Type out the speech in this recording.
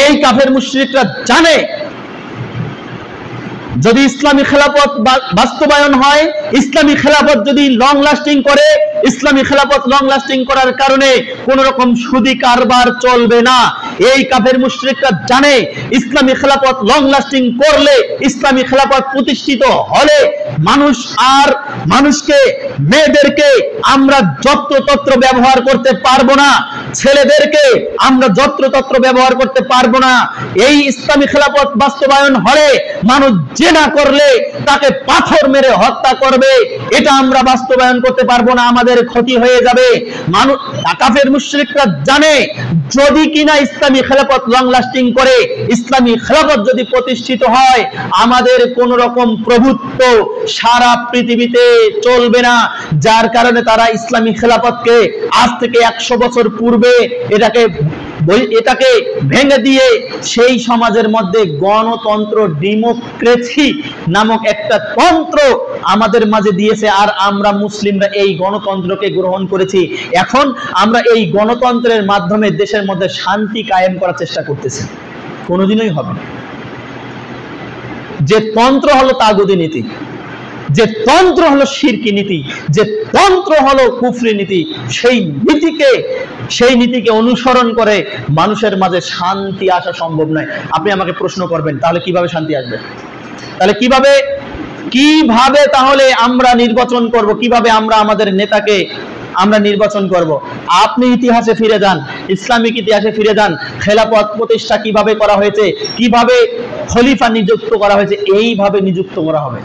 এই কাফের মুশরিকরা জানে যদি ইসলামী খেলাফত বাস্তবায়ন হয়, ইসলামী খেলাফত যদি লং লাস্টিং করে, ইসলামী খেলাফত লং লাস্টিং করার কারণে কোন রকম সুদি কারবার চলবে না। এই কাফের মুশরিকরা জানে ইসলামী খেলাফত লং লাস্টিং করলে, ইসলামী খেলাফত প্রতিষ্ঠিত হলে মানুষকে, মেয়েদেরকে আমরা যত্রতত্র ব্যবহার করতে পারবো না, ছেলেদেরকে আমরা যত্রতত্র ব্যবহার করতে পারবো না। এই ইসলামী খেলাফত বাস্তবায়ন হলে মানুষ জেনা করলে তাকে পাথর মেরে হত্যা করবে, এটা আমরা বাস্তবায়ন করতে পারবো না, আমাদের ক্ষতি হয়ে যাবে। কাফের মুশরিকরা জানে যদি কিনা ইসলামী খেলাফত লং লাস্টিং করে, ইসলামী খেলাফত যদি প্রতিষ্ঠিত হয়, আমাদের কোন রকম প্রভুত্ব সারা পৃথিবীতে চলবে না। যার কারণে তারা ইসলামী খেলাফতকে আজ থেকে 100 বছর পূর্বে এটাকে ভেঙে দিয়ে সেই সমাজের মধ্যে গণতন্ত্র, ডেমোক্রেসি নামক একটা তন্ত্র আমাদের মাঝে দিয়েছে, আর আমরা মুসলিমরা এই গণতন্ত্রকে গ্রহণ করেছি। এখন আমরা এই গণতন্ত্রের মাধ্যমে দেশের মধ্যে শান্তি কায়েম করার চেষ্টা করতেছি, কোনোদিনই হবে না। যে তন্ত্র হলো তাগুতি নীতি, যে তন্ত্র হলো শিরকি নীতি, যে তন্ত্র হলো কুফরি নীতি, সেই নীতিকে অনুসরণ করে মানুষের মাঝে শান্তি আসা সম্ভব নয়। আপনি আমাকে প্রশ্ন করবেন তাহলে কিভাবে শান্তি আসবে? তাহলে কিভাবে তাহলে আমরা নির্বাচন করব? কিভাবে আমরা আমাদের নেতাকে আমরা নির্বাচন করব? আপনি ইতিহাসে ফিরে যান, ইসলামিক ইতিহাসে ফিরে যান, খেলাফত প্রতিষ্ঠা কিভাবে করা হয়েছে, কিভাবে খলিফা নিযুক্ত করা হয়েছে, এইভাবে নিযুক্ত করা হবে।